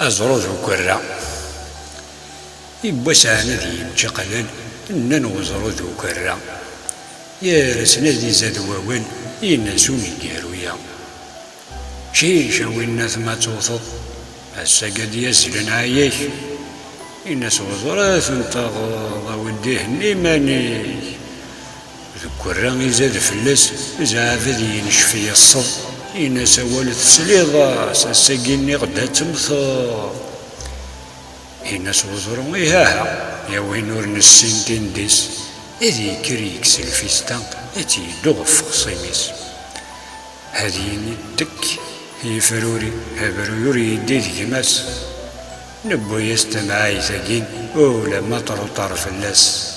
أزرو ذو كرة يبوس عنا ذي مشقلن إنن وزرو ذو كرة يا رسنا ذي زاد واوان ينسوني قارويا شيشا وين ثما توثط هسا قد يسلن عايش إنس وزرات انتغض وديه نيماني ذكرا يزاد فلس زعف ذي ينشفي الصد إنس والد سليضة ساساقيني غدا تمثر إنس وزرو إيهاها يا وين ور نسين ديس إذي كريكس الفيستان إتي دوغف خصيميس هذه ندك هي فروري هبرو يريد ذيماس نبو يستمعي ثقين ولا مطر طرف الناس